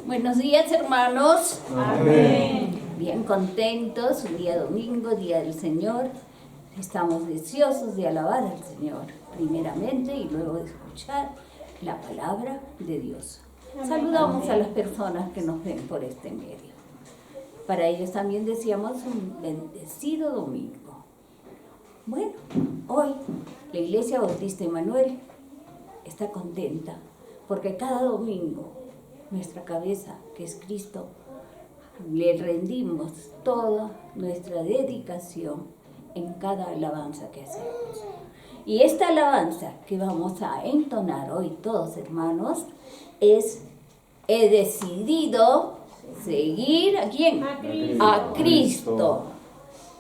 Buenos días, hermanos. Amén. Bien contentos, un día domingo, día del Señor. Estamos deseosos de alabar al Señor, primeramente, y luego de escuchar la palabra de Dios. Saludamos a las personas que nos ven por este medio. Para ellos también deseamos un bendecido domingo. Bueno, hoy la Iglesia Bautista Emanuel está contenta porque cada domingo nuestra cabeza, que es Cristo, le rendimos toda nuestra dedicación en cada alabanza que hacemos. Y esta alabanza que vamos a entonar hoy todos, hermanos, es: he decidido seguir ¿a quién? A Cristo.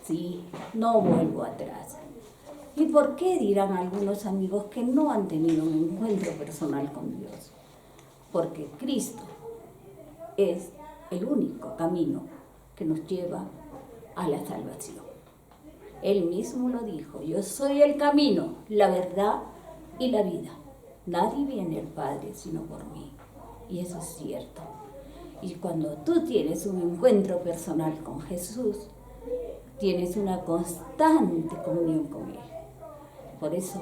Sí, no vuelvo atrás. ¿Y por qué dirán algunos amigos que no han tenido un encuentro personal con Dios? Porque Cristo es el único camino que nos lleva a la salvación. Él mismo lo dijo: yo soy el camino, la verdad y la vida. Nadie viene al Padre sino por mí. Y eso es cierto. Y cuando tú tienes un encuentro personal con Jesús, tienes una constante comunión con Él. Por eso,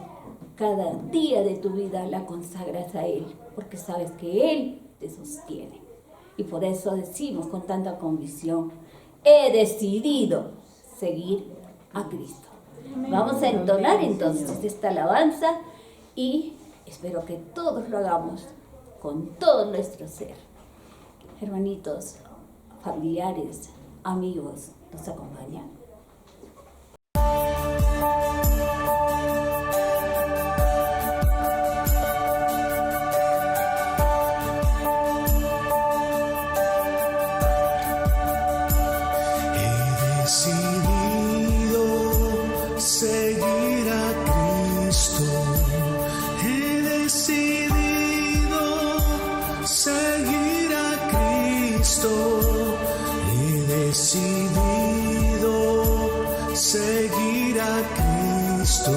cada día de tu vida la consagras a Él, porque sabes que Él te sostiene. Y por eso decimos con tanta convicción: he decidido seguir a Cristo. Amén. Vamos a entonar entonces esta alabanza y espero que todos lo hagamos con todo nuestro ser. Hermanitos, familiares, amigos, ¿nos acompañan? Seguir a Cristo,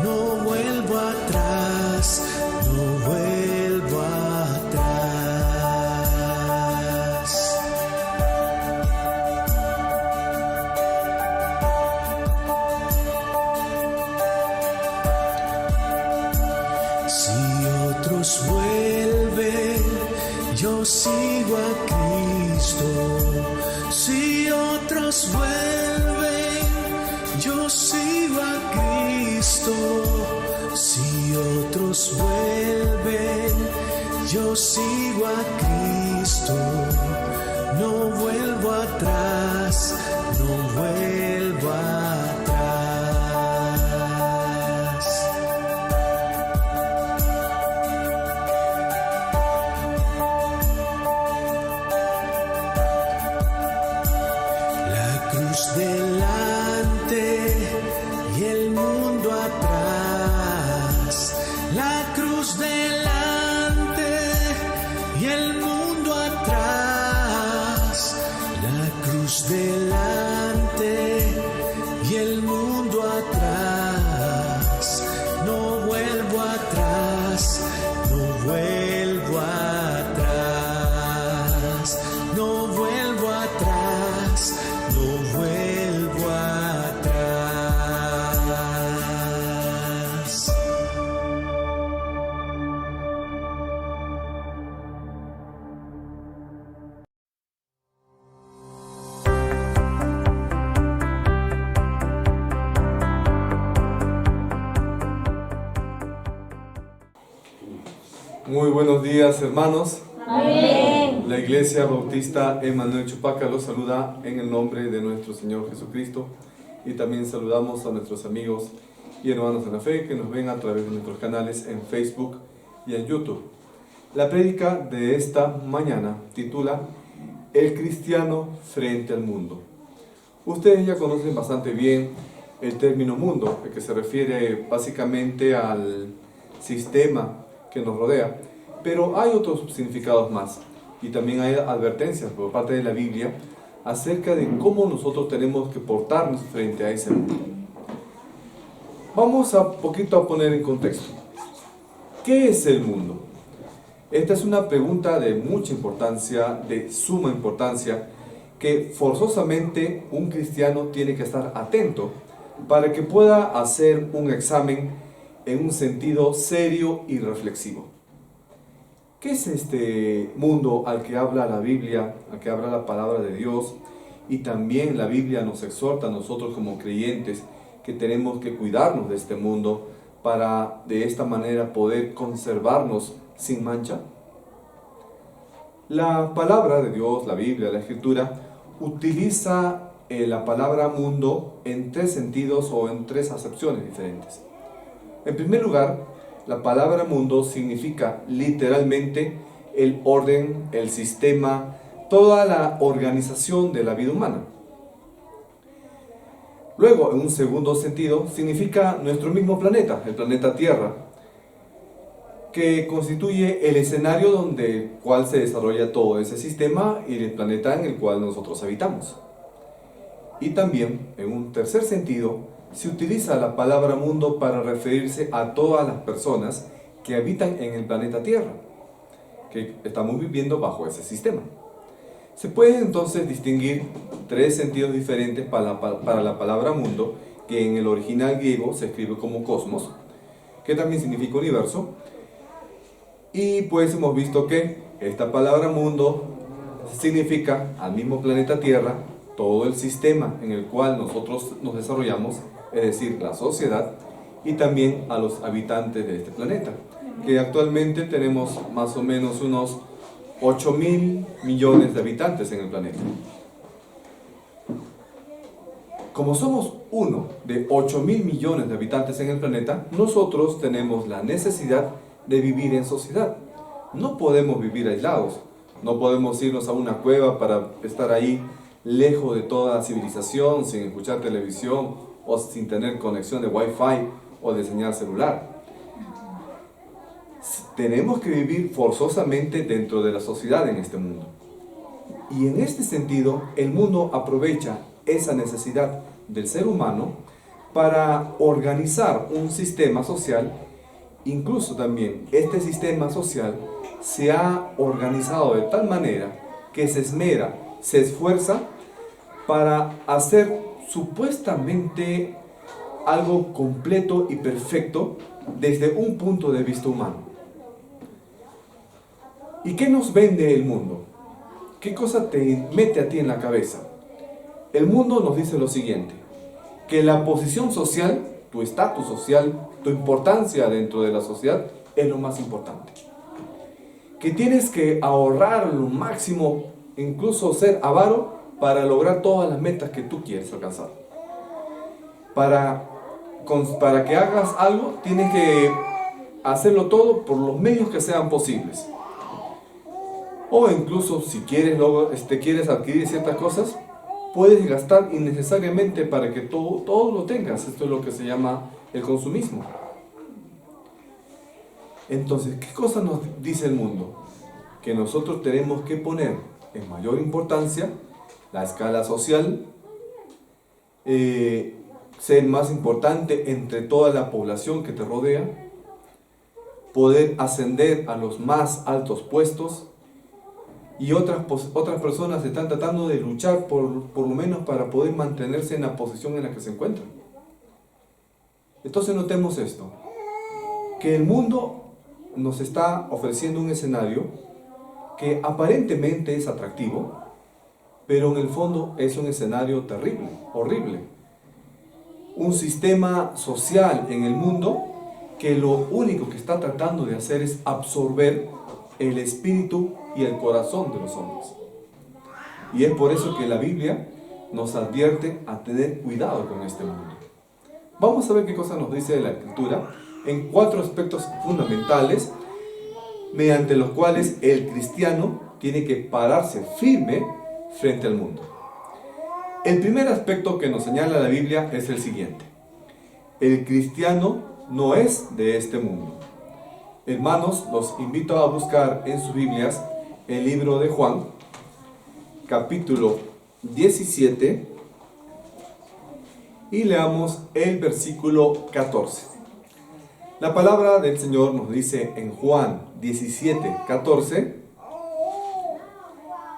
no vuelvo atrás, no vuelvo atrás. Si otros vuelven, yo sigo a Cristo. Si otros vuelven, yo sigo a Cristo. Si otros vuelven, yo sigo a Cristo. No vuelvo atrás, no vuelvo atrás. La cruz delante y el mundo atrás, la cruz delante y el mundo atrás, la cruz delante y el mundo atrás, no vuelvo atrás, no vuelvo atrás, no vuelvo atrás, no vuelvo atrás. Muy buenos días, hermanos. Amén. La Iglesia Bautista Emanuel Chupaca los saluda en el nombre de nuestro Señor Jesucristo, y también saludamos a nuestros amigos y hermanos en la fe que nos ven a través de nuestros canales en Facebook y en YouTube. La prédica de esta mañana titula El cristiano frente al mundo. Ustedes ya conocen bastante bien el término mundo, que se refiere básicamente al sistema que nos rodea, pero hay otros significados más, y también hay advertencias por parte de la Biblia acerca de cómo nosotros tenemos que portarnos frente a ese mundo. Vamos a poquito a poner en contexto. ¿Qué es el mundo? Esta es una pregunta de mucha importancia, de suma importancia, que forzosamente un cristiano tiene que estar atento para que pueda hacer un examen en un sentido serio y reflexivo. ¿Qué es este mundo al que habla la Biblia, al que habla la palabra de Dios? Y también la Biblia nos exhorta a nosotros como creyentes que tenemos que cuidarnos de este mundo para de esta manera poder conservarnos sin mancha. La palabra de Dios, la Biblia, la Escritura, utiliza la palabra mundo en tres sentidos o en tres acepciones diferentes. En primer lugar, la palabra mundo significa literalmente el orden, el sistema, toda la organización de la vida humana. Luego, en un segundo sentido, significa nuestro mismo planeta, el planeta Tierra, que constituye el escenario donde el cual se desarrolla todo ese sistema y el planeta en el cual nosotros habitamos. Y también, en un tercer sentido, se utiliza la palabra mundo para referirse a todas las personas que habitan en el planeta Tierra, que estamos viviendo bajo ese sistema. Se pueden entonces distinguir tres sentidos diferentes para la palabra mundo, que en el original griego se escribe como cosmos, que también significa universo. Y pues hemos visto que esta palabra mundo significa al mismo planeta Tierra, todo el sistema en el cual nosotros nos desarrollamos, es decir, la sociedad, y también a los habitantes de este planeta, que actualmente tenemos más o menos unos 8.000 millones de habitantes en el planeta. Como somos uno de 8.000 millones de habitantes en el planeta, nosotros tenemos la necesidad de vivir en sociedad. No podemos vivir aislados, no podemos irnos a una cueva para estar ahí lejos de toda civilización, sin escuchar televisión o sin tener conexión de Wi-Fi o de señal celular. Tenemos que vivir forzosamente dentro de la sociedad en este mundo. Y en este sentido, el mundo aprovecha esa necesidad del ser humano para organizar un sistema social. Incluso también este sistema social se ha organizado de tal manera que se esmera, se esfuerza para hacer supuestamente algo completo y perfecto desde un punto de vista humano. ¿Y qué nos vende el mundo? ¿Qué cosa te mete a ti en la cabeza? El mundo nos dice lo siguiente, que la posición social, tu estatus social, tu importancia dentro de la sociedad es lo más importante. Que tienes que ahorrar lo máximo, incluso ser avaro, para lograr todas las metas que tú quieres alcanzar. Para que hagas algo, tienes que hacerlo todo por los medios que sean posibles. O incluso si quieres adquirir ciertas cosas, puedes gastar innecesariamente para que todo lo tengas. Esto es lo que se llama el consumismo. Entonces, ¿qué cosa nos dice el mundo? Que nosotros tenemos que poner en mayor importancia la escala social, ser más importante entre toda la población que te rodea, poder ascender a los más altos puestos, y otras personas están tratando de luchar por lo menos para poder mantenerse en la posición en la que se encuentran. Entonces notemos esto, que el mundo nos está ofreciendo un escenario que aparentemente es atractivo, pero en el fondo es un escenario terrible, horrible. Un sistema social en el mundo que lo único que está tratando de hacer es absorber el espíritu y el corazón de los hombres. Y es por eso que la Biblia nos advierte a tener cuidado con este mundo. Vamos a ver qué cosa nos dice la Escritura en 4 aspectos fundamentales mediante los cuales el cristiano tiene que pararse firme frente al mundo. El primer aspecto que nos señala la Biblia es el siguiente: el cristiano no es de este mundo. Hermanos, los invito a buscar en sus Biblias el libro de Juan, capítulo 17, y leamos el versículo 14. La palabra del Señor nos dice en Juan 17:14: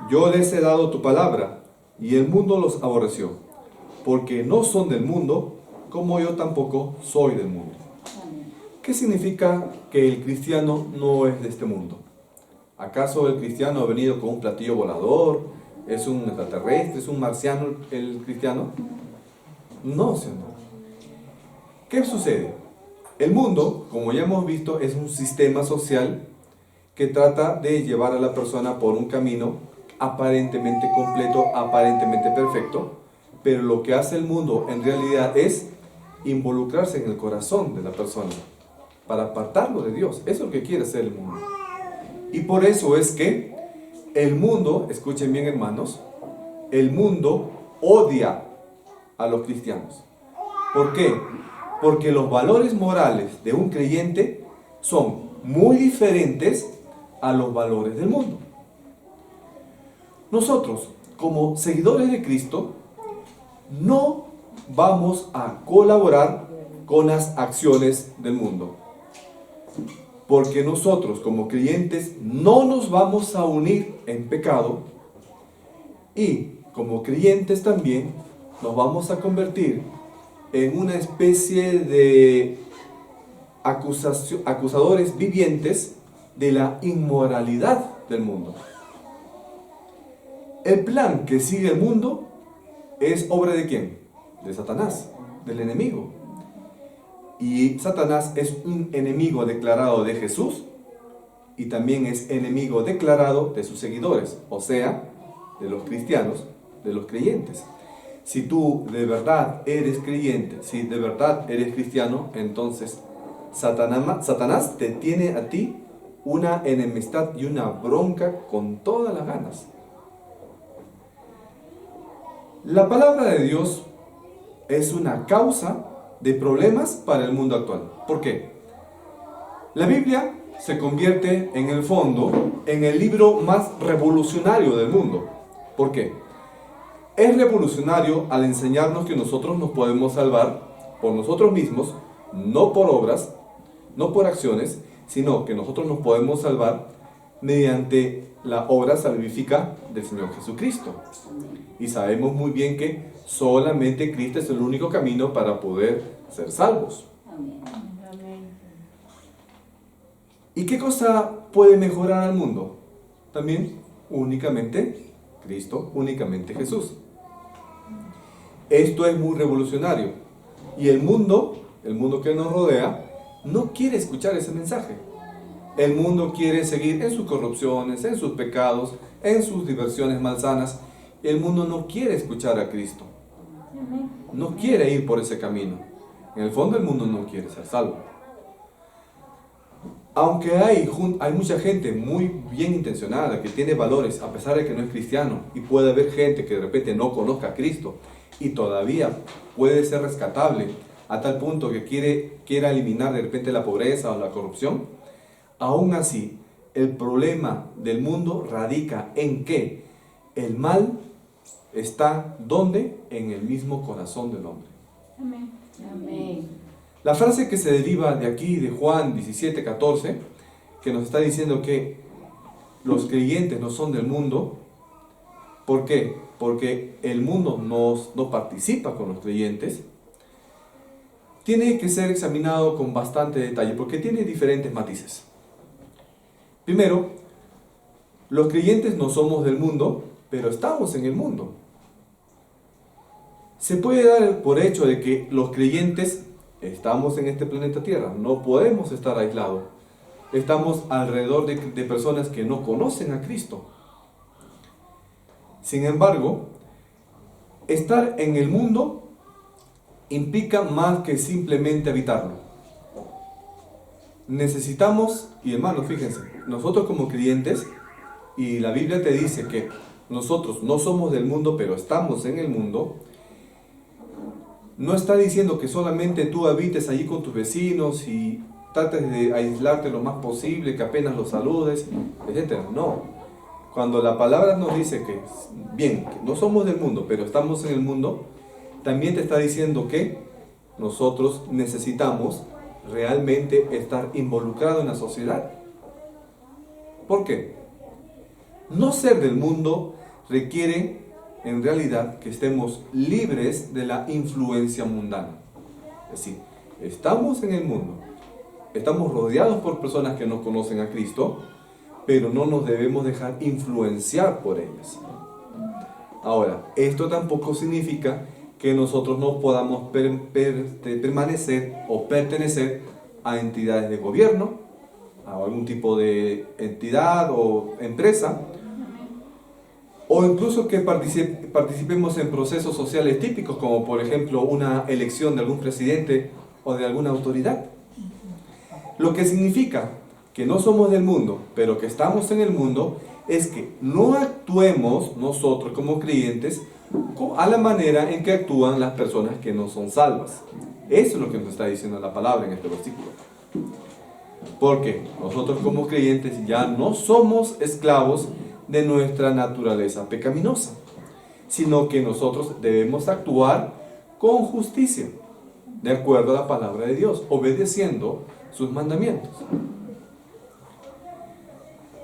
yo les he dado tu palabra, y el mundo los aborreció, porque no son del mundo, como yo tampoco soy del mundo. ¿Qué significa que el cristiano no es de este mundo? ¿Acaso el cristiano ha venido con un platillo volador? ¿Es un extraterrestre? ¿Es un marciano el cristiano? No, Señor. ¿Qué sucede? El mundo, como ya hemos visto, es un sistema social que trata de llevar a la persona por un camino aparentemente completo, aparentemente perfecto, pero lo que hace el mundo en realidad es involucrarse en el corazón de la persona para apartarlo de Dios. Eso es lo que quiere hacer el mundo. Y por eso es que el mundo, escuchen bien hermanos, el mundo odia a los cristianos. ¿Por qué? Porque los valores morales de un creyente son muy diferentes a los valores del mundo. Nosotros, como seguidores de Cristo, no vamos a colaborar con las acciones del mundo. Porque nosotros, como creyentes, no nos vamos a unir en pecado, y como creyentes también nos vamos a convertir en una especie de acusadores vivientes de la inmoralidad del mundo. El plan que sigue el mundo es obra ¿de quién? De Satanás, del enemigo. Y Satanás es un enemigo declarado de Jesús, y también es enemigo declarado de sus seguidores, o sea, de los cristianos, de los creyentes. Si tú de verdad eres creyente, si de verdad eres cristiano, entonces Satanás te tiene a ti una enemistad y una bronca con todas las ganas. La palabra de Dios es una causa de problemas para el mundo actual. ¿Por qué? La Biblia se convierte en el fondo en el libro más revolucionario del mundo. ¿Por qué? Es revolucionario al enseñarnos que nosotros nos podemos salvar por nosotros mismos, no por obras, no por acciones, sino que nosotros nos podemos salvar mediante la obra salvífica del Señor Jesucristo. Y sabemos muy bien que solamente Cristo es el único camino para poder ser salvos. Amén. ¿Y qué cosa puede mejorar al mundo? También únicamente Cristo, únicamente Jesús. Esto es muy revolucionario. Y el mundo que nos rodea, no quiere escuchar ese mensaje. El mundo quiere seguir en sus corrupciones, en sus pecados, en sus diversiones malsanas. El mundo no quiere escuchar a Cristo. No quiere ir por ese camino. En el fondo el mundo no quiere ser salvo. Aunque hay mucha gente muy bien intencionada, que tiene valores, a pesar de que no es cristiano, y puede haber gente que de repente no conozca a Cristo, y todavía puede ser rescatable, a tal punto que quiera eliminar de repente la pobreza o la corrupción, aún así, el problema del mundo radica en que el mal está, ¿dónde? En el mismo corazón del hombre. Amén. Amén. La frase que se deriva de aquí, de Juan 17:14, que nos está diciendo que los creyentes no son del mundo. ¿Por qué? Porque el mundo no participa con los creyentes. Tiene que ser examinado con bastante detalle, porque tiene diferentes matices. Primero, los creyentes no somos del mundo, pero estamos en el mundo. Se puede dar por hecho de que los creyentes estamos en este planeta Tierra, no podemos estar aislados. Estamos alrededor de personas que no conocen a Cristo. Sin embargo, estar en el mundo implica más que simplemente habitarlo. Necesitamos, y hermanos, fíjense, nosotros como creyentes, y la Biblia te dice que nosotros no somos del mundo, pero estamos en el mundo. No está diciendo que solamente tú habites allí con tus vecinos y trates de aislarte lo más posible, que apenas los saludes, etc. No. Cuando la palabra nos dice que, bien, que no somos del mundo, pero estamos en el mundo, también te está diciendo que nosotros necesitamos realmente estar involucrado en la sociedad. ¿Por qué? No ser del mundo requiere en realidad que estemos libres de la influencia mundana. Es decir, estamos en el mundo, estamos rodeados por personas que no conocen a Cristo, pero no nos debemos dejar influenciar por ellas. Ahora, esto tampoco significa que nosotros no podamos permanecer o pertenecer a entidades de gobierno, a algún tipo de entidad o empresa, o incluso que participemos en procesos sociales típicos, como por ejemplo una elección de algún presidente o de alguna autoridad. Lo que significa que no somos del mundo, pero que estamos en el mundo, es que no actuemos nosotros como creyentes a la manera en que actúan las personas que no son salvas. Eso es lo que nos está diciendo la palabra en este versículo. Porque nosotros como creyentes ya no somos esclavos de nuestra naturaleza pecaminosa, sino que nosotros debemos actuar con justicia, de acuerdo a la palabra de Dios, obedeciendo sus mandamientos.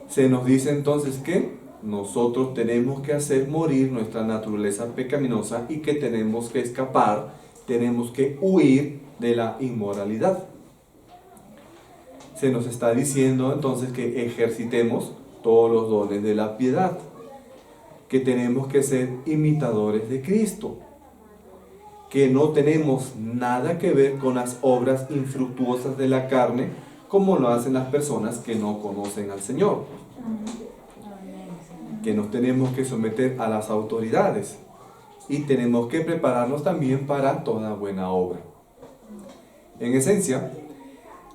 Se nos dice entonces que nosotros tenemos que hacer morir nuestra naturaleza pecaminosa y que tenemos que escapar, tenemos que huir de la inmoralidad. Se nos está diciendo entonces que ejercitemos todos los dones de la piedad, que tenemos que ser imitadores de Cristo, que no tenemos nada que ver con las obras infructuosas de la carne, como lo hacen las personas que no conocen al Señor. Que nos tenemos que someter a las autoridades y tenemos que prepararnos también para toda buena obra. En esencia,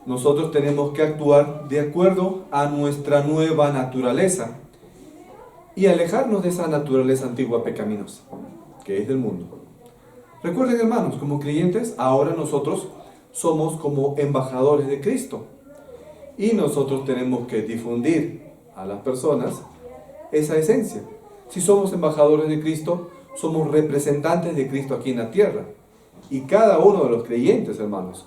nosotros tenemos que actuar de acuerdo a nuestra nueva naturaleza y alejarnos de esa naturaleza antigua pecaminosa, que es del mundo. Recuerden, hermanos, como creyentes, ahora nosotros somos como embajadores de Cristo y nosotros tenemos que difundir a las personas esa esencia. Si somos embajadores de Cristo, somos representantes de Cristo aquí en la tierra. Y cada uno de los creyentes, hermanos,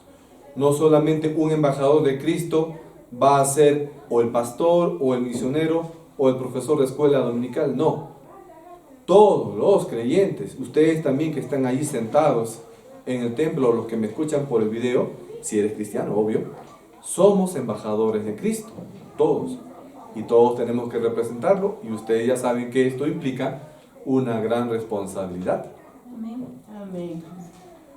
no solamente un embajador de Cristo va a ser o el pastor, o el misionero, o el profesor de escuela dominical, no. Todos los creyentes, ustedes también que están allí sentados en el templo, o los que me escuchan por el video, si eres cristiano, obvio, somos embajadores de Cristo, todos. Y todos tenemos que representarlo, y ustedes ya saben que esto implica una gran responsabilidad. Amén. Amén.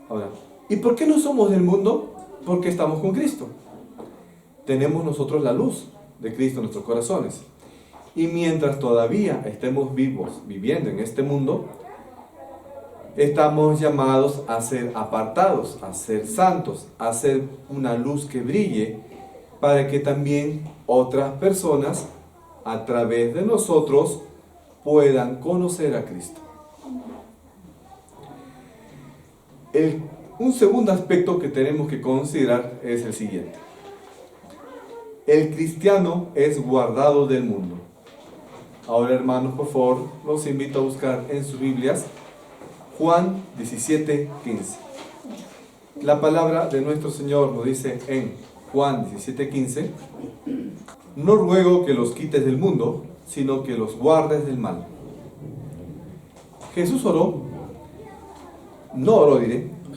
Ahora, ¿y por qué no somos del mundo? Porque estamos con Cristo. Tenemos nosotros la luz de Cristo en nuestros corazones. Y mientras todavía estemos vivos, viviendo en este mundo, estamos llamados a ser apartados, a ser santos, a ser una luz que brille, para que también otras personas, a través de nosotros, puedan conocer a Cristo. Un segundo aspecto que tenemos que considerar es el siguiente. El cristiano es guardado del mundo. Ahora, hermanos, por favor, los invito a buscar en sus Biblias Juan 17:15. La palabra de nuestro Señor nos dice en Juan 17:15: no ruego que los quites del mundo, sino que los guardes del mal. Jesús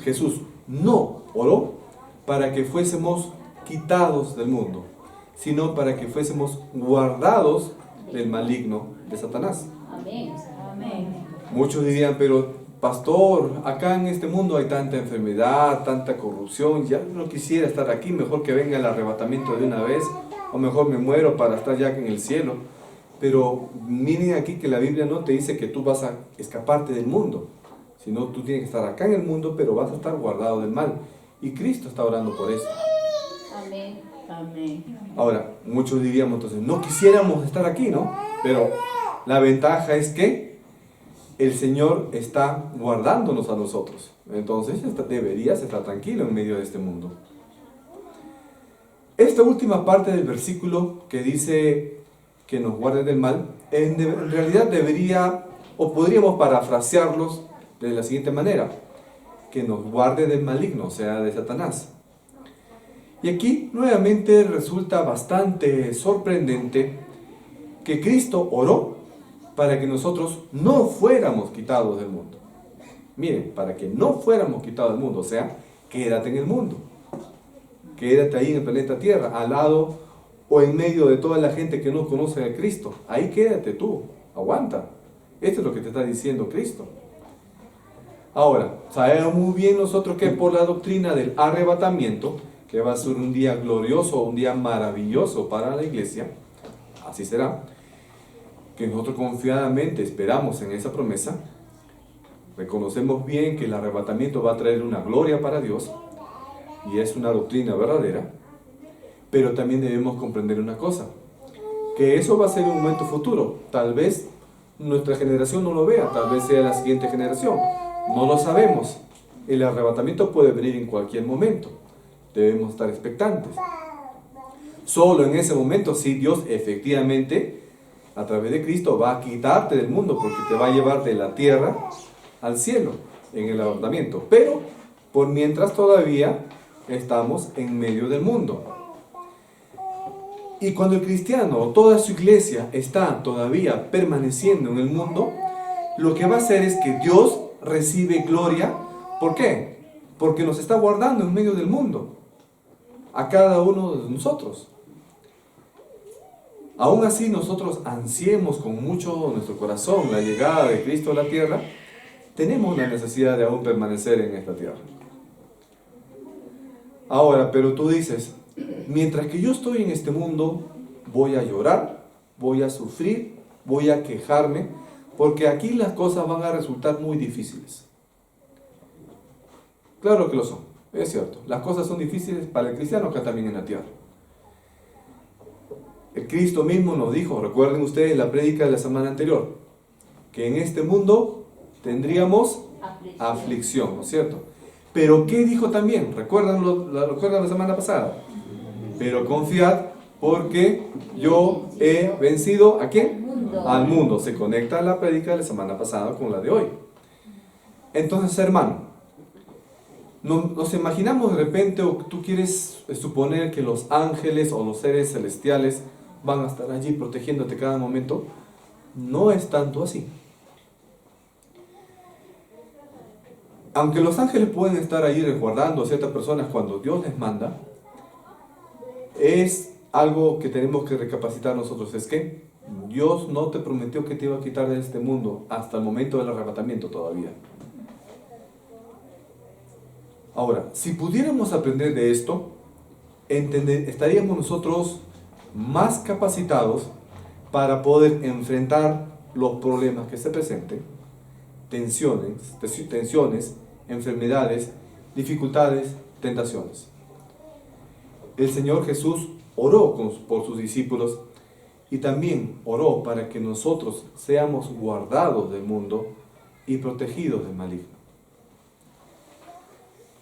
Jesús no oró para que fuésemos quitados del mundo, sino para que fuésemos guardados del maligno de Satanás. Amén. Amén. Muchos dirían, pero pastor, acá en este mundo hay tanta enfermedad, tanta corrupción, ya no quisiera estar aquí, mejor que venga el arrebatamiento de una vez, o mejor me muero para estar ya en el cielo. Pero miren aquí que la Biblia no te dice que tú vas a escaparte del mundo, sino tú tienes que estar acá en el mundo, pero vas a estar guardado del mal. Y Cristo está orando por eso. Amén. Amén. Ahora, muchos diríamos entonces, no quisiéramos estar aquí, ¿no? Pero la ventaja es que el Señor está guardándonos a nosotros. Entonces deberías estar tranquilo en medio de este mundo. Esta última parte del versículo que dice que nos guarde del mal, en realidad debería, o podríamos parafrasearlos de la siguiente manera: que nos guarde del maligno, o sea, de Satanás. Y aquí nuevamente resulta bastante sorprendente que Cristo oró para que nosotros no fuéramos quitados del mundo. Miren, para que no fuéramos quitados del mundo, o sea, quédate en el mundo. Quédate ahí en el planeta Tierra, al lado o en medio de toda la gente que no conoce a Cristo. Ahí quédate tú, aguanta. Esto es lo que te está diciendo Cristo. Ahora, sabemos muy bien nosotros que por la doctrina del arrebatamiento, que va a ser un día glorioso, un día maravilloso para la iglesia, así será, que nosotros confiadamente esperamos en esa promesa, reconocemos bien que el arrebatamiento va a traer una gloria para Dios, y es una doctrina verdadera, pero también debemos comprender una cosa, que eso va a ser un momento futuro. Tal vez nuestra generación no lo vea, tal vez sea la siguiente generación, no lo sabemos. El arrebatamiento puede venir en cualquier momento, debemos estar expectantes. Solo en ese momento, sí, Dios efectivamente, a través de Cristo, va a quitarte del mundo, porque te va a llevar de la tierra al cielo, en el arrebatamiento. Pero, por mientras todavía estamos en medio del mundo. Y cuando el cristiano o toda su iglesia está todavía permaneciendo en el mundo, lo que va a hacer es que Dios recibe gloria. ¿Por qué? Porque nos está guardando en medio del mundo, a cada uno de nosotros. Aún así nosotros ansiemos con mucho nuestro corazón la llegada de Cristo a la tierra, tenemos la necesidad de aún permanecer en esta tierra. Ahora, pero tú dices, mientras que yo estoy en este mundo, voy a llorar, voy a sufrir, voy a quejarme, porque aquí las cosas van a resultar muy difíciles. Claro que lo son, es cierto. Las cosas son difíciles para el cristiano acá también en la tierra. El Cristo mismo nos dijo, recuerden ustedes la prédica de la semana anterior, que en este mundo tendríamos aflicción, ¿no es cierto? Pero ¿qué dijo también? ¿Recuerdan la semana pasada? Pero confiad porque yo he vencido ¿a quién? Al mundo. Se conecta la prédica de la semana pasada con la de hoy. Entonces, hermano, nos imaginamos de repente, o tú quieres suponer que los ángeles o los seres celestiales van a estar allí protegiéndote cada momento. No es tanto así. Aunque los ángeles pueden estar allí resguardando a ciertas personas cuando Dios les manda, es algo que tenemos que recapacitar nosotros. Es que Dios no te prometió que te iba a quitar de este mundo hasta el momento del arrebatamiento todavía. Ahora, si pudiéramos aprender de esto, estaríamos nosotros más capacitados para poder enfrentar los problemas que se presenten, tensiones, enfermedades, dificultades, tentaciones. El Señor Jesús oró por sus discípulos y también oró para que nosotros seamos guardados del mundo y protegidos del maligno.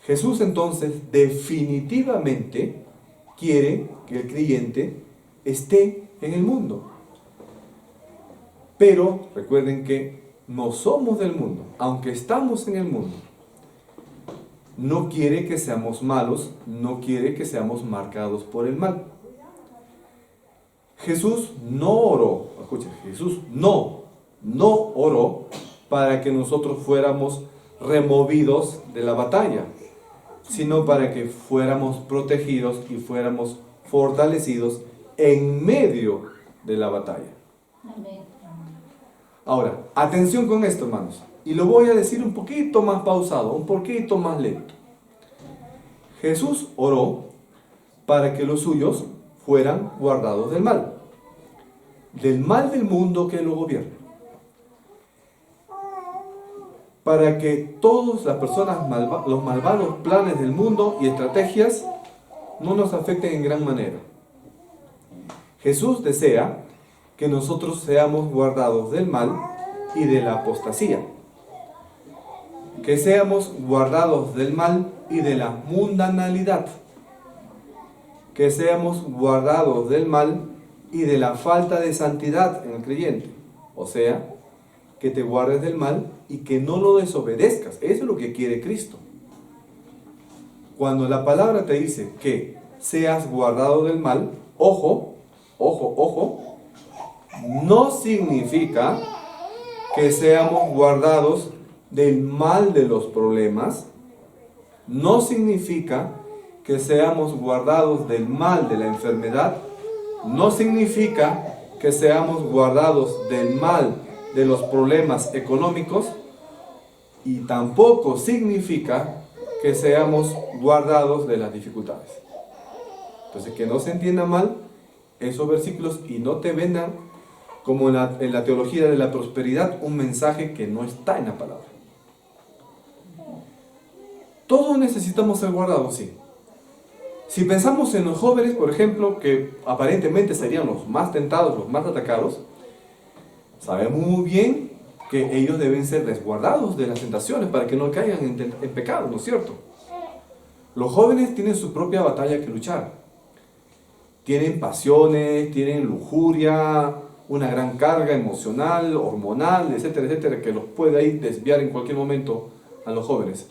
Jesús entonces definitivamente quiere que el creyente esté en el mundo. Pero recuerden que no somos del mundo, aunque estamos en el mundo. No quiere que seamos malos, no quiere que seamos marcados por el mal. Jesús no oró, escuchen, Jesús no oró para que nosotros fuéramos removidos de la batalla, sino para que fuéramos protegidos y fuéramos fortalecidos en medio de la batalla. Amén. Ahora, atención con esto, hermanos, y lo voy a decir un poquito más pausado, un poquito más lento. Jesús oró para que los suyos fueran guardados del mal del mundo que lo gobierna, para que todas las personas, los malvados planes del mundo y estrategias no nos afecten en gran manera. Jesús desea que nosotros seamos guardados del mal y de la apostasía, que seamos guardados del mal y de la mundanalidad, que seamos guardados del mal y de la falta de santidad en el creyente, o sea, que te guardes del mal y que no lo desobedezcas. Eso es lo que quiere Cristo. Cuando la palabra te dice que seas guardado del mal, ojo, ojo, ojo, no significa que seamos guardados del mal de los problemas, no significa que seamos guardados del mal de la enfermedad, no significa que seamos guardados del mal de los problemas económicos y tampoco significa que seamos guardados de las dificultades. Entonces, que no se entienda mal esos versículos y no te vendan como en la teología de la prosperidad un mensaje que no está en la palabra. Todos necesitamos ser guardados, sí. Si pensamos en los jóvenes, por ejemplo, que aparentemente serían los más tentados, los más atacados, sabemos muy bien que ellos deben ser resguardados de las tentaciones para que no caigan en pecado, ¿no es cierto? Los jóvenes tienen su propia batalla que luchar. Tienen pasiones, tienen lujuria, una gran carga emocional, hormonal, etcétera, etcétera, que los puede ahí desviar en cualquier momento a los jóvenes.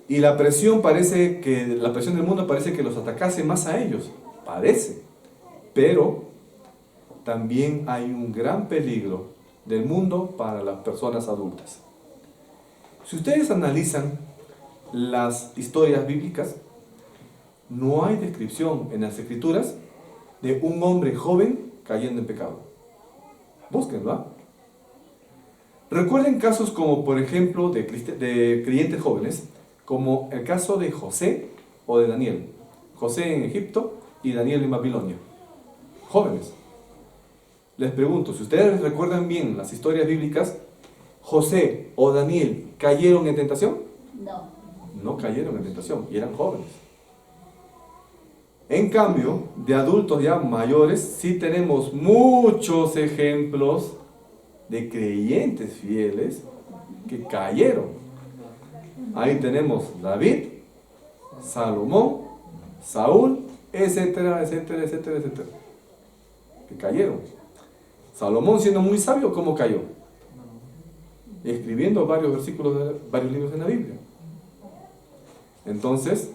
Y la presión del mundo parece que los atacase más a ellos, parece. Pero también hay un gran peligro del mundo para las personas adultas. Si ustedes analizan las historias bíblicas, no hay descripción en las escrituras de un hombre joven cayendo en pecado. Búsquenlo, ¿ah? Recuerden casos como, por ejemplo, de creyentes jóvenes, como el caso de José o de Daniel. José en Egipto y Daniel en Babilonia. Jóvenes. Les pregunto, si ustedes recuerdan bien las historias bíblicas, ¿José o Daniel cayeron en tentación? No. No cayeron en tentación y eran jóvenes. En cambio, de adultos ya mayores, sí tenemos muchos ejemplos de creyentes fieles que cayeron. Ahí tenemos David, Salomón, Saúl, etcétera, etcétera, etcétera, etcétera, que cayeron. Salomón, siendo muy sabio, ¿cómo cayó? Escribiendo varios libros en la Biblia. Entonces,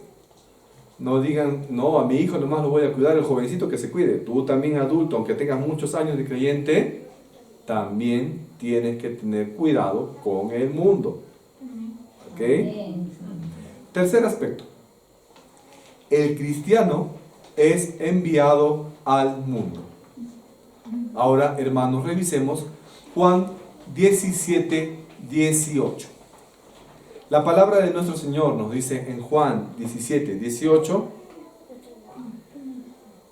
no digan, no, a mi hijo nomás lo voy a cuidar, el jovencito que se cuide. Tú también, adulto, aunque tengas muchos años de creyente, también tienes que tener cuidado con el mundo. ¿Ok? Tercer aspecto. El cristiano es enviado al mundo. Ahora, hermanos, revisemos Juan 17, 18. La palabra de nuestro Señor nos dice en Juan 17, 18: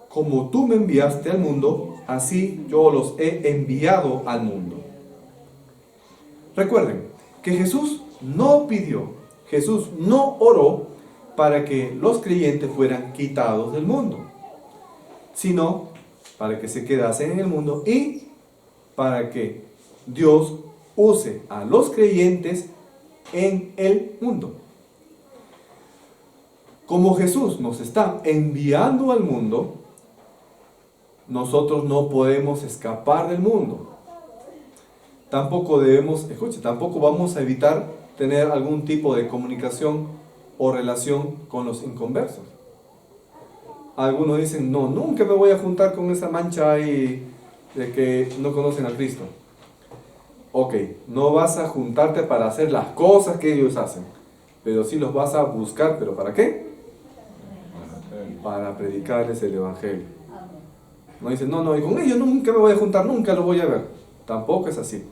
como tú me enviaste al mundo, así yo los he enviado al mundo. Recuerden que Jesús no pidió, Jesús no oró para que los creyentes fueran quitados del mundo, sino para que se quedasen en el mundo y para que Dios use a los creyentes en el mundo. Como Jesús nos está enviando al mundo, nosotros no podemos escapar del mundo. Tampoco tampoco vamos a evitar tener algún tipo de comunicación o relación con los inconversos. Algunos dicen, no, nunca me voy a juntar con esa mancha ahí de que no conocen a Cristo. Ok, no vas a juntarte para hacer las cosas que ellos hacen, pero sí los vas a buscar, ¿pero para qué? Para predicarles el Evangelio. No dicen, no, y con ellos nunca me voy a juntar, nunca los voy a ver. Tampoco es así.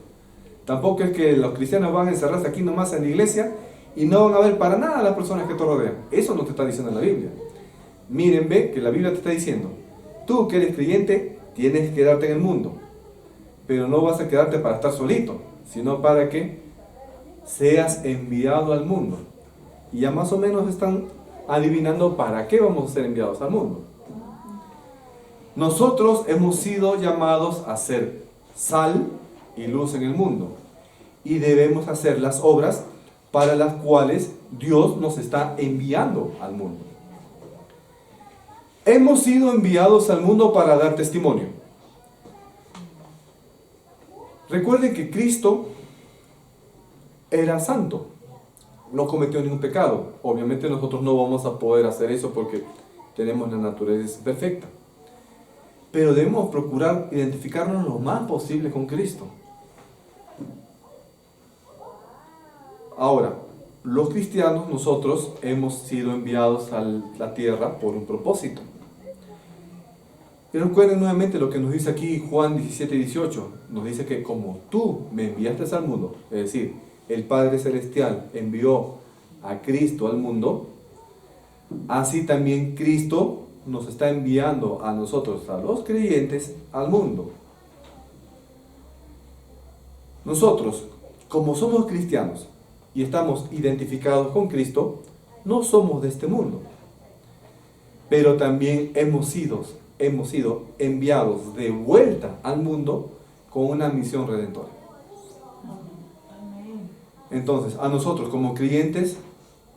Tampoco es que los cristianos van a encerrarse aquí nomás en la iglesia y no van a ver para nada a las personas que te rodean. Eso no te está diciendo la Biblia. Miren, ve que la Biblia te está diciendo, tú que eres creyente, tienes que quedarte en el mundo, pero no vas a quedarte para estar solito, sino para que seas enviado al mundo. Y ya más o menos están adivinando para qué vamos a ser enviados al mundo. Nosotros hemos sido llamados a ser sal y luz en el mundo, y debemos hacer las obras para las cuales Dios nos está enviando al mundo. Hemos sido enviados al mundo para dar testimonio. Recuerden que Cristo era santo, no cometió ningún pecado. Obviamente nosotros no vamos a poder hacer eso porque tenemos la naturaleza perfecta. Pero debemos procurar identificarnos lo más posible con Cristo. Ahora, los cristianos, nosotros hemos sido enviados a la tierra por un propósito. Y recuerden nuevamente lo que nos dice aquí Juan 17:18. Nos dice que como tú me enviaste al mundo, es decir, el Padre Celestial envió a Cristo al mundo, así también Cristo nos está enviando a nosotros, a los creyentes, al mundo. Nosotros, como somos cristianos y estamos identificados con Cristo, no somos de este mundo, pero también hemos sido enviados de vuelta al mundo con una misión redentora. Entonces, a nosotros como creyentes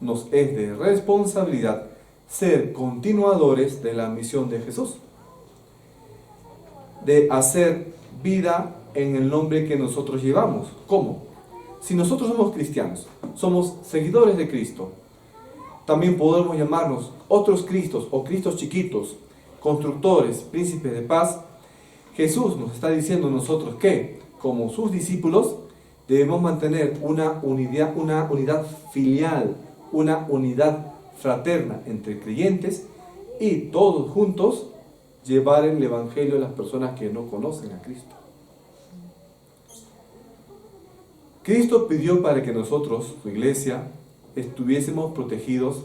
nos es de responsabilidad ser continuadores de la misión de Jesús, de hacer vida en el nombre que nosotros llevamos. ¿Cómo? Si nosotros somos cristianos, somos seguidores de Cristo, también podemos llamarnos otros Cristos o Cristos chiquitos, constructores, príncipes de paz. Jesús nos está diciendo a nosotros que, como sus discípulos, debemos mantener una unidad filial, una unidad fraterna entre creyentes y todos juntos llevar el Evangelio a las personas que no conocen a Cristo. Cristo pidió para que nosotros, su iglesia, estuviésemos protegidos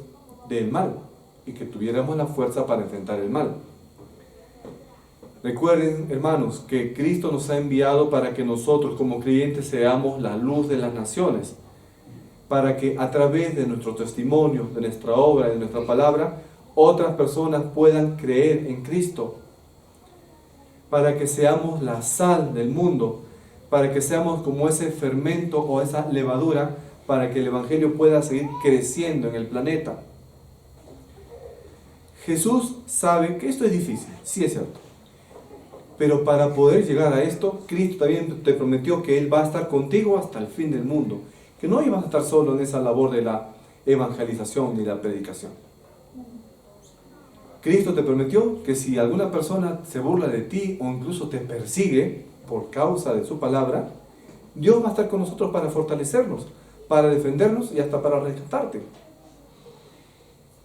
del mal y que tuviéramos la fuerza para enfrentar el mal. Recuerden, hermanos, que Cristo nos ha enviado para que nosotros como creyentes seamos la luz de las naciones, para que a través de nuestro testimonio, de nuestra obra, de nuestra palabra, otras personas puedan creer en Cristo, para que seamos la sal del mundo, para que seamos como ese fermento o esa levadura, para que el Evangelio pueda seguir creciendo en el planeta. Jesús sabe que esto es difícil, sí es cierto, pero para poder llegar a esto, Cristo también te prometió que Él va a estar contigo hasta el fin del mundo, que no ibas a estar solo en esa labor de la evangelización ni la predicación. Cristo te prometió que si alguna persona se burla de ti o incluso te persigue por causa de su palabra, Dios va a estar con nosotros para fortalecernos, para defendernos y hasta para rescatarte.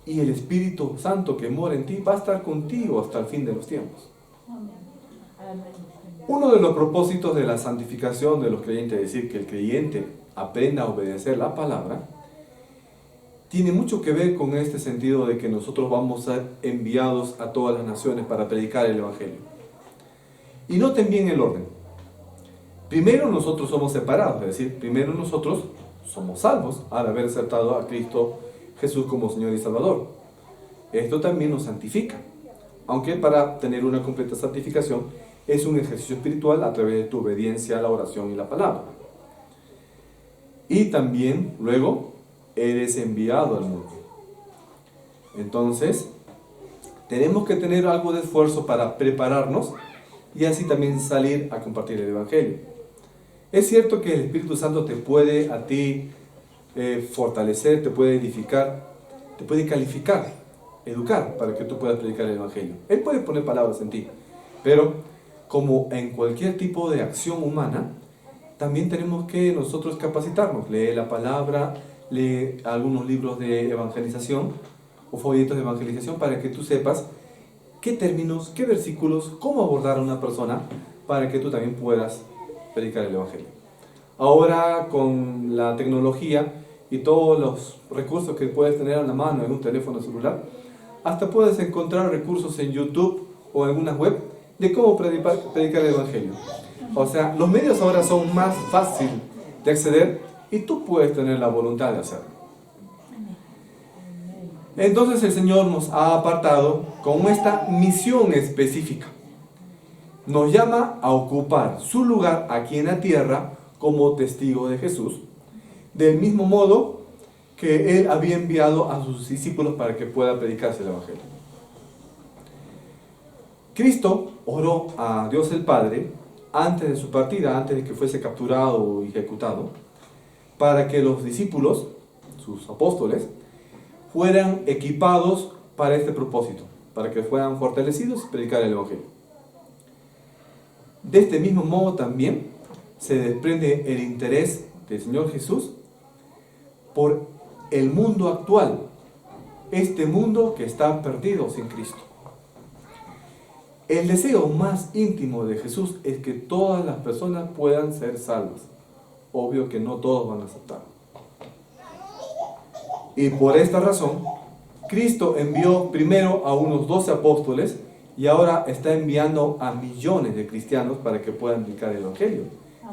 Y el Espíritu Santo que mora en ti va a estar contigo hasta el fin de los tiempos. Uno de los propósitos de la santificación de los creyentes, es decir, que el creyente aprenda a obedecer la palabra, tiene mucho que ver con este sentido de que nosotros vamos a ser enviados a todas las naciones para predicar el Evangelio. Y noten bien el orden. Primero nosotros somos separados, es decir, primero nosotros somos salvos al haber aceptado a Cristo Jesús como Señor y Salvador. Esto también nos santifica, aunque para tener una completa santificación es un ejercicio espiritual a través de tu obediencia a la oración y la palabra. Y también luego eres enviado al mundo. Entonces, tenemos que tener algo de esfuerzo para prepararnos y así también salir a compartir el Evangelio. Es cierto que el Espíritu Santo te puede a ti fortalecer, te puede edificar, te puede calificar, educar para que tú puedas predicar el Evangelio. Él puede poner palabras en ti, pero como en cualquier tipo de acción humana, también tenemos que nosotros capacitarnos, leer la palabra, leer algunos libros de evangelización o folletos de evangelización para que tú sepas qué términos, qué versículos, cómo abordar a una persona para que tú también puedas predicar el Evangelio. Ahora con la tecnología y todos los recursos que puedes tener a la mano en un teléfono celular, hasta puedes encontrar recursos en YouTube o en algunas web de cómo predicar el Evangelio. O sea, los medios ahora son más fáciles de acceder y tú puedes tener la voluntad de hacerlo. Entonces el Señor nos ha apartado con esta misión específica. Nos llama a ocupar su lugar aquí en la tierra como testigo de Jesús, del mismo modo que Él había enviado a sus discípulos para que pueda predicarse el Evangelio. Cristo oró a Dios el Padre antes de su partida, antes de que fuese capturado o ejecutado, para que los discípulos, sus apóstoles, fueran equipados para este propósito, para que fueran fortalecidos y predicar el Evangelio. De este mismo modo también se desprende el interés del Señor Jesús por el mundo actual, este mundo que está perdido sin Cristo. El deseo más íntimo de Jesús es que todas las personas puedan ser salvas. Obvio que no todos van a aceptar. Y por esta razón, Cristo envió primero a unos 12 apóstoles y ahora está enviando a millones de cristianos para que puedan predicar el Evangelio.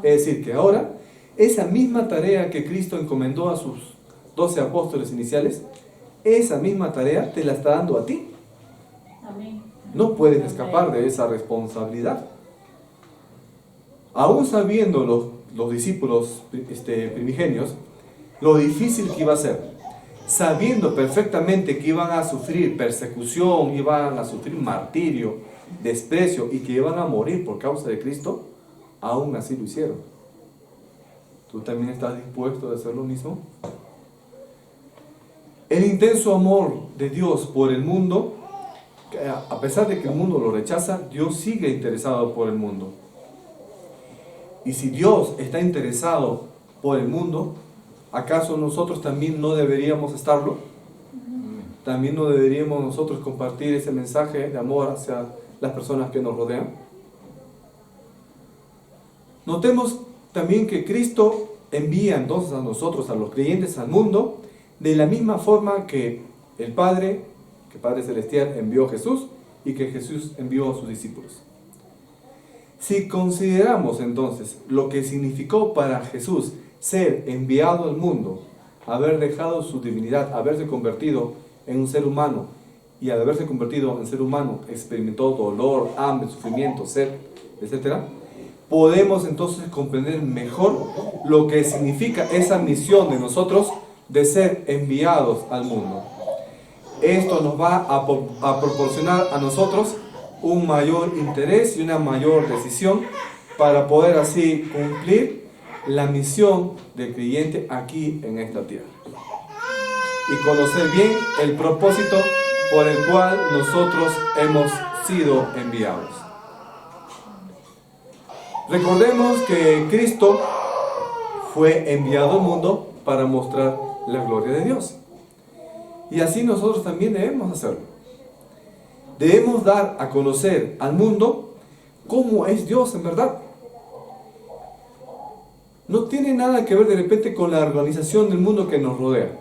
Es decir, que ahora esa misma tarea que Cristo encomendó a sus 12 apóstoles iniciales, esa misma tarea te la está dando a ti. Amén. No puedes escapar de esa responsabilidad. Aún sabiendo los discípulos primigenios lo difícil que iba a ser, sabiendo perfectamente que iban a sufrir persecución, iban a sufrir martirio, desprecio y que iban a morir por causa de Cristo, aún así lo hicieron. ¿Tú también estás dispuesto a hacer lo mismo? El intenso amor de Dios por el mundo, a pesar de que el mundo lo rechaza, Dios sigue interesado por el mundo. Y si Dios está interesado por el mundo, ¿acaso nosotros también no deberíamos estarlo? ¿También no deberíamos nosotros compartir ese mensaje de amor hacia las personas que nos rodean? Notemos también que Cristo envía entonces a nosotros, a los creyentes, al mundo, de la misma forma que el Padre Celestial envió a Jesús y que Jesús envió a sus discípulos. Si consideramos entonces lo que significó para Jesús ser enviado al mundo, haber dejado su divinidad, haberse convertido en un ser humano, y al haberse convertido en ser humano experimentó dolor, hambre, sufrimiento, sed, etc., podemos entonces comprender mejor lo que significa esa misión de nosotros de ser enviados al mundo. Esto nos va a proporcionar a nosotros un mayor interés y una mayor decisión para poder así cumplir la misión del creyente aquí en esta tierra y conocer bien el propósito por el cual nosotros hemos sido enviados. Recordemos que Cristo fue enviado al mundo para mostrar la gloria de Dios. Y así nosotros también debemos hacerlo. Debemos dar a conocer al mundo cómo es Dios en verdad. No tiene nada que ver de repente con la organización del mundo que nos rodea.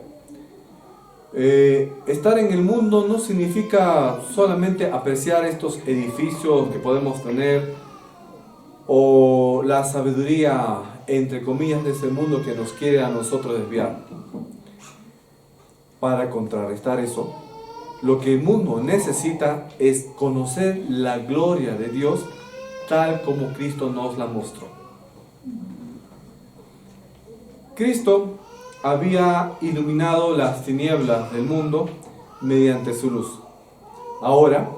Estar en el mundo no significa solamente apreciar estos edificios que podemos tener o la sabiduría, entre comillas, de ese mundo que nos quiere a nosotros desviar. Para contrarrestar eso, lo que el mundo necesita es conocer la gloria de Dios tal como Cristo nos la mostró. Cristo había iluminado las tinieblas del mundo mediante su luz. Ahora,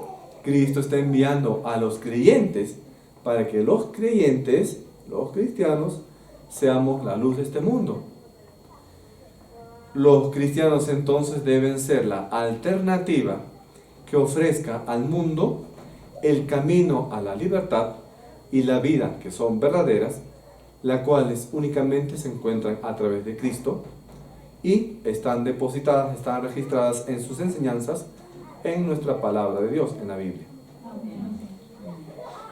Cristo está enviando a los creyentes para que los creyentes, los cristianos, seamos la luz de este mundo. Los cristianos entonces deben ser la alternativa que ofrezca al mundo el camino a la libertad y la vida que son verdaderas, las cuales únicamente se encuentran a través de Cristo y están depositadas, están registradas en sus enseñanzas en nuestra palabra de Dios, en la Biblia.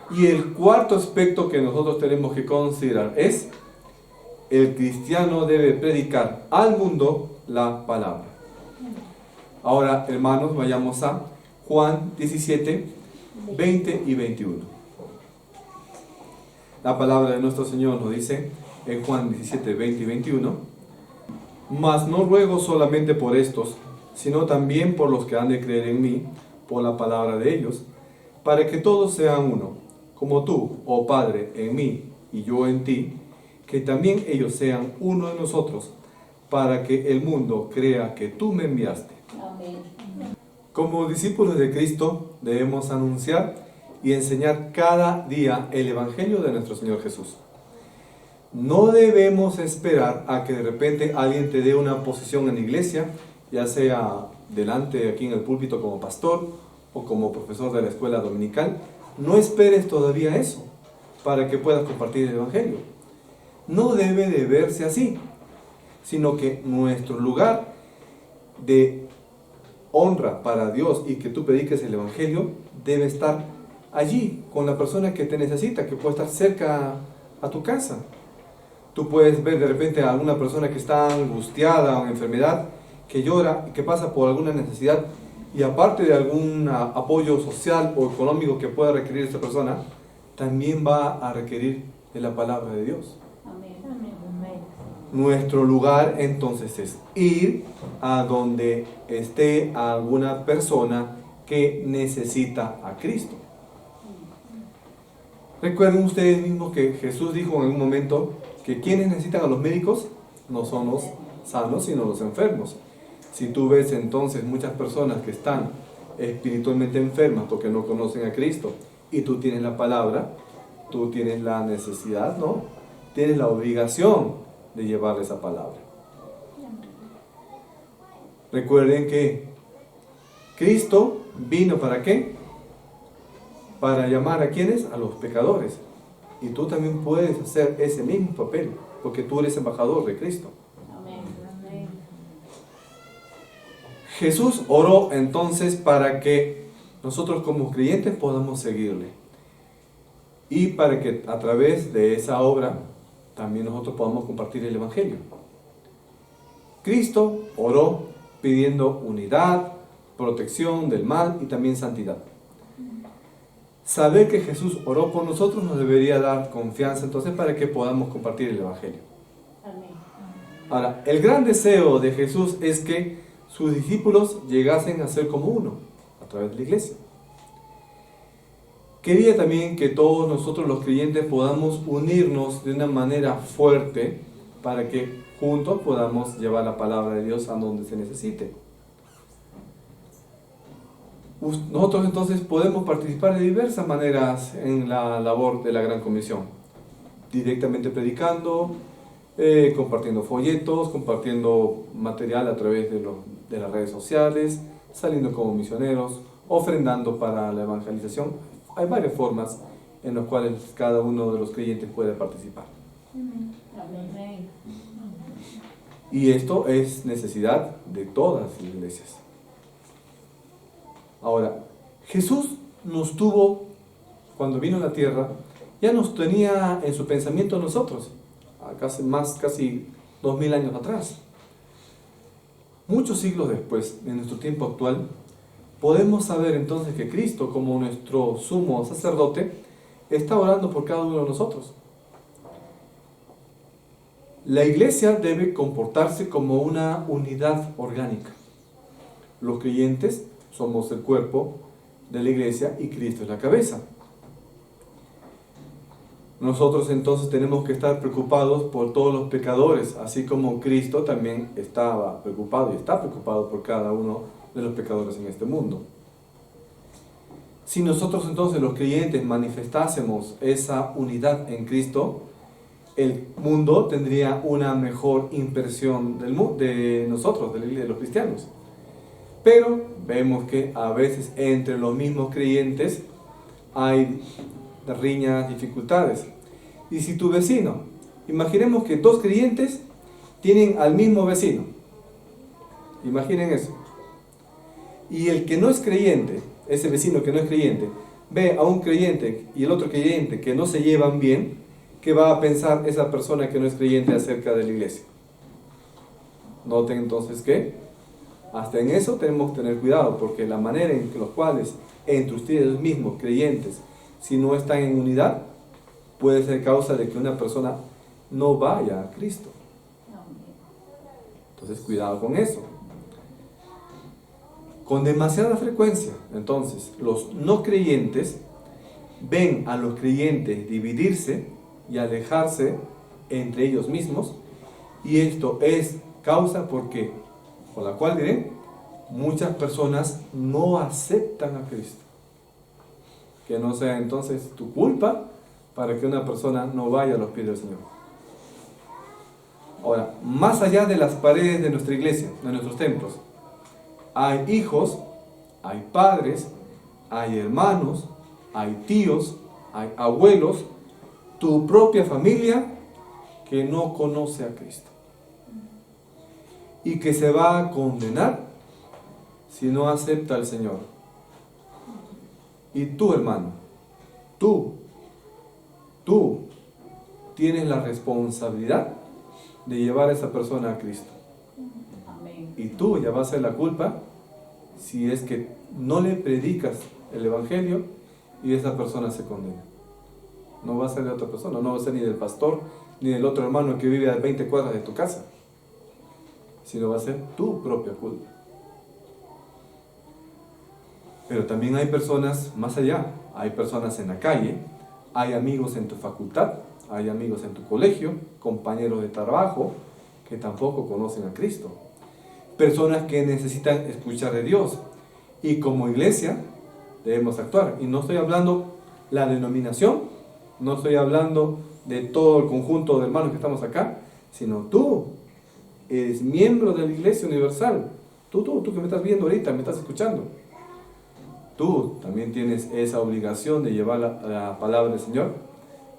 Y el cuarto aspecto que nosotros tenemos que considerar es: el cristiano debe predicar al mundo la palabra. Ahora, hermanos, vayamos a Juan 17, 20 y 21. La palabra de nuestro Señor nos dice en Juan 17, 20 y 21: Mas no ruego solamente por estos, sino también por los que han de creer en mí, por la palabra de ellos, para que todos sean uno, como tú, oh Padre, en mí y yo en ti, que también ellos sean uno de nosotros, para que el mundo crea que tú me enviaste. Amén. Como discípulos de Cristo debemos anunciar y enseñar cada día el Evangelio de nuestro Señor Jesús. No debemos esperar a que de repente alguien te dé una posición en la iglesia, ya sea delante aquí en el púlpito como pastor o como profesor de la escuela dominical, no esperes todavía eso para que puedas compartir el Evangelio. No debe de verse así, sino que nuestro lugar de honra para Dios y que tú prediques el Evangelio debe estar allí, con la persona que te necesita, que puede estar cerca a tu casa. Tú puedes ver de repente a alguna persona que está angustiada o en enfermedad, que llora, que pasa por alguna necesidad, y aparte de algún apoyo social o económico que pueda requerir esta persona, también va a requerir de la palabra de Dios. Amén. Amén. Nuestro lugar entonces es ir a donde esté alguna persona que necesita a Cristo. Recuerden ustedes mismos que Jesús dijo en algún momento que quienes necesitan a los médicos no son los sanos, sino los enfermos. Si tú ves entonces muchas personas que están espiritualmente enfermas porque no conocen a Cristo y tú tienes la palabra, tú tienes la necesidad, ¿no? Tienes la obligación de llevar esa palabra. Recuerden que Cristo vino ¿para qué? Para llamar a ¿quiénes? A los pecadores. Y tú también puedes hacer ese mismo papel, porque tú eres embajador de Cristo. Amén. Jesús oró entonces para que nosotros como creyentes podamos seguirle. Y para que a través de esa obra también nosotros podamos compartir el Evangelio. Cristo oró pidiendo unidad, protección del mal y también santidad. Saber que Jesús oró por nosotros nos debería dar confianza entonces para que podamos compartir el Evangelio. Amén. Ahora, el gran deseo de Jesús es que sus discípulos llegasen a ser como uno a través de la iglesia. Quería también que todos nosotros los creyentes podamos unirnos de una manera fuerte para que juntos podamos llevar la palabra de Dios a donde se necesite. Nosotros entonces podemos participar de diversas maneras en la labor de la Gran Comisión. Directamente predicando, compartiendo folletos, compartiendo material a través de las redes sociales, saliendo como misioneros, ofrendando para la evangelización. Hay varias formas en las cuales cada uno de los creyentes puede participar. Amén. Y esto es necesidad de todas las iglesias. Ahora, Jesús nos tuvo, cuando vino a la tierra, ya nos tenía en su pensamiento nosotros, casi 2000 años atrás. Muchos siglos después, en nuestro tiempo actual, podemos saber entonces que Cristo, como nuestro sumo sacerdote, está orando por cada uno de nosotros. La iglesia debe comportarse como una unidad orgánica. Los creyentes somos el cuerpo de la iglesia y Cristo es la cabeza. Nosotros entonces tenemos que estar preocupados por todos los pecadores, así como Cristo también estaba preocupado y está preocupado por cada uno de los pecadores en este mundo. Si nosotros entonces los creyentes manifestásemos esa unidad en Cristo, el mundo tendría una mejor impresión de nosotros, de los cristianos. Pero vemos que a veces entre los mismos creyentes hay riñas, dificultades. Y si tu vecino, imaginemos que dos creyentes tienen al mismo vecino. Imaginen eso. Y el que no es creyente, ese vecino que no es creyente, ve a un creyente y el otro creyente que no se llevan bien, ¿qué va a pensar esa persona que no es creyente acerca de la iglesia? Noten entonces que hasta en eso tenemos que tener cuidado, porque la manera en que los cuales entre ustedes mismos creyentes, si no están en unidad, puede ser causa de que una persona no vaya a Cristo. Entonces cuidado con eso. Con demasiada frecuencia, entonces, los no creyentes ven a los creyentes dividirse y alejarse entre ellos mismos, y esto es causa por la cual diré, muchas personas no aceptan a Cristo. Que no sea entonces tu culpa para que una persona no vaya a los pies del Señor. Ahora, más allá de las paredes de nuestra iglesia, de nuestros templos, hay hijos, hay padres hay hermanos, hay tíos, hay abuelos, tu propia familia que no conoce a Cristo y que se va a condenar si no acepta al Señor. Y tú, hermano, tú tienes la responsabilidad de llevar a esa persona a Cristo. Amén. Y tú ya vas a ser la culpa si es que no le predicas el Evangelio y esa persona se condena. No va a ser de otra persona, no va a ser ni del pastor, ni del otro hermano que vive a 20 cuadras de tu casa, sino va a ser tu propia culpa. Pero también hay personas más allá, hay personas en la calle, hay amigos en tu facultad, hay amigos en tu colegio, compañeros de trabajo que tampoco conocen a Cristo. Personas que necesitan escuchar de Dios. Y como iglesia debemos actuar. Y no estoy hablando la denominación, no estoy hablando de todo el conjunto de hermanos que estamos acá, sino tú eres miembro de la Iglesia Universal. Tú que me estás viendo ahorita, me estás escuchando. Tú también tienes esa obligación de llevar la palabra del Señor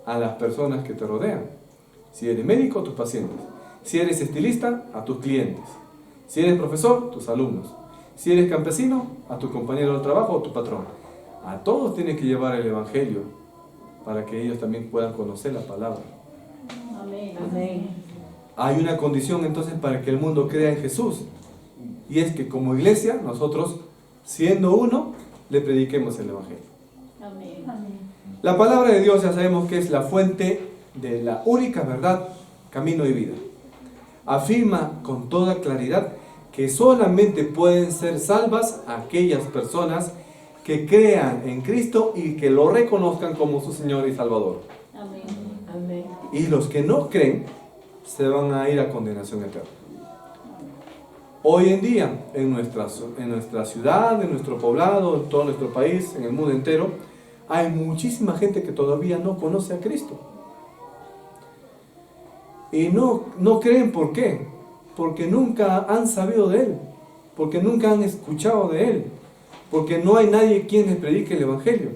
a las personas que te rodean. Si eres médico, a tus pacientes. Si eres estilista, a tus clientes. Si eres profesor, tus alumnos. Si eres campesino, a tu compañero de trabajo o tu patrón. A todos tienes que llevar el Evangelio para que ellos también puedan conocer la palabra. Amén. Amén. Hay una condición entonces para que el mundo crea en Jesús. Y es que como iglesia, nosotros, siendo uno, le prediquemos el Evangelio. Amén. La palabra de Dios ya sabemos que es la fuente de la única verdad, camino y vida. Afirma con toda claridad que solamente pueden ser salvas aquellas personas que crean en Cristo y que lo reconozcan como su Señor y Salvador. Amén. Amén. Y los que no creen se van a ir a condenación eterna. Hoy en día, en nuestra ciudad, en nuestro poblado, en todo nuestro país, en el mundo entero, hay muchísima gente que todavía no conoce a Cristo. Y no creen, ¿por qué? Porque nunca han sabido de Él, porque nunca han escuchado de Él, porque no hay nadie quien les predique el Evangelio.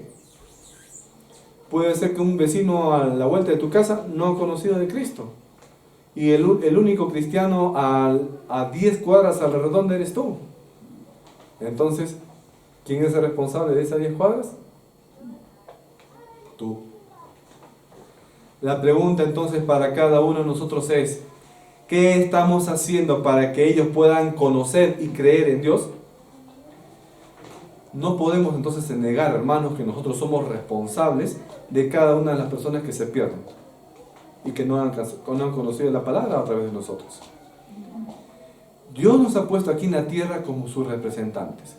Puede ser que un vecino a la vuelta de tu casa no ha conocido de Cristo. Y el único cristiano a 10 cuadras a la redonda eres tú. Entonces, ¿quién es el responsable de esas 10 cuadras? Tú. La pregunta entonces para cada uno de nosotros es, ¿qué estamos haciendo para que ellos puedan conocer y creer en Dios? No podemos entonces negar, hermanos, que nosotros somos responsables de cada una de las personas que se pierden y que no han conocido la palabra a través de nosotros. Dios nos ha puesto aquí en la tierra como sus representantes.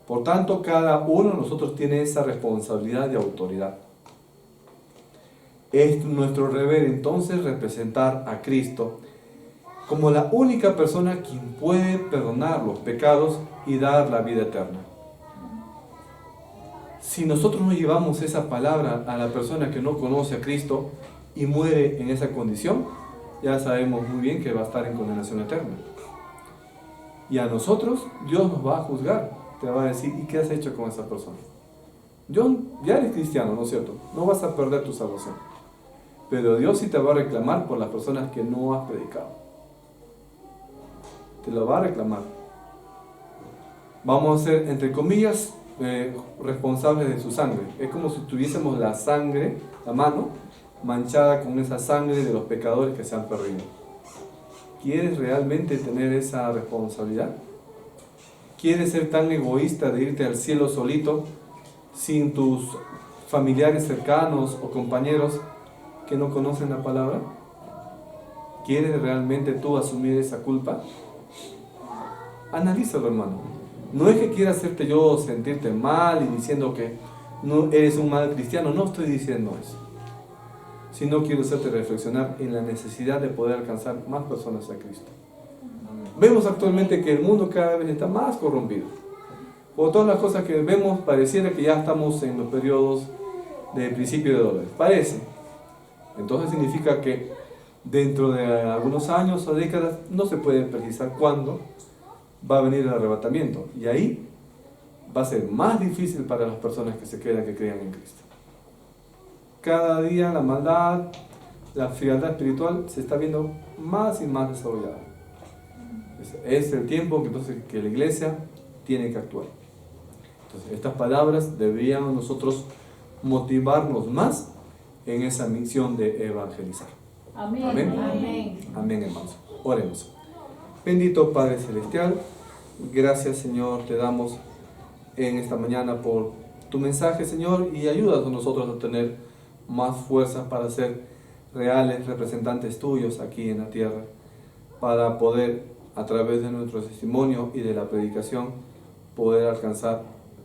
Por tanto, cada uno de nosotros tiene esa responsabilidad de autoridad. Es nuestro deber entonces representar a Cristo como la única persona quien puede perdonar los pecados y dar la vida eterna. Si nosotros no llevamos esa palabra a la persona que no conoce a Cristo y muere en esa condición, ya sabemos muy bien que va a estar en condenación eterna. Y a nosotros Dios nos va a juzgar, te va a decir, ¿y qué has hecho con esa persona? Ya eres cristiano, ¿no es cierto? No vas a perder tu salvación. Pero Dios sí te va a reclamar por las personas que no has predicado. Te lo va a reclamar. Vamos a ser, entre comillas, responsables de su sangre. Es como si tuviésemos la sangre, la mano, manchada con esa sangre de los pecadores que se han perdido. ¿Quieres realmente tener esa responsabilidad? ¿Quieres ser tan egoísta de irte al cielo solito, sin tus familiares cercanos o compañeros que no conocen la palabra? ¿Quieres realmente tú asumir esa culpa? Analízalo, hermano. No es que quiera hacerte yo sentirte mal y diciendo que no eres un mal cristiano, no estoy diciendo eso. Sino quiero hacerte reflexionar en la necesidad de poder alcanzar más personas a Cristo. Vemos actualmente que el mundo cada vez está más corrompido. Por todas las cosas que vemos, pareciera que ya estamos en los periodos de principio de dólares. Parece. Entonces significa que dentro de algunos años o décadas no se puede precisar cuándo va a venir el arrebatamiento. Y ahí va a ser más difícil para las personas que se quedan, que crean en Cristo. Cada día la maldad, la frialdad espiritual se está viendo más y más desarrollada. Es el tiempo que, entonces, que la iglesia tiene que actuar. Entonces, estas palabras deberían nosotros motivarnos más en esa misión de evangelizar. Amén. Amén. Amén. Amén, hermanos. Oremos. Bendito Padre Celestial, gracias, Señor, te damos en esta mañana por tu mensaje, Señor, y ayúdanos a nosotros a tener más fuerza para ser reales representantes tuyos aquí en la tierra, para poder, a través de nuestro testimonio y de la predicación, poder alcanzar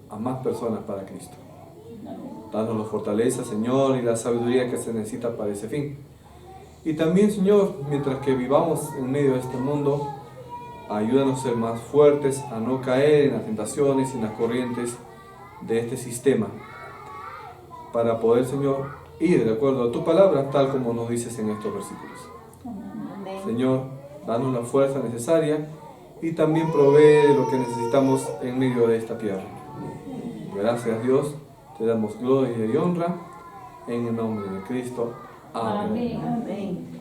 a más personas para Cristo. Danos la fortaleza, Señor, y la sabiduría que se necesita para ese fin. Y también, Señor, mientras que vivamos en medio de este mundo, ayúdanos a ser más fuertes, a no caer en las tentaciones y en las corrientes de este sistema, para poder, Señor, ir de acuerdo a tu palabra, tal como nos dices en estos versículos. Amén. Señor, danos la fuerza necesaria y también provee de lo que necesitamos en medio de esta tierra. Gracias, Dios, te damos gloria y honra en el nombre de Cristo. Amén. Amén. Amén.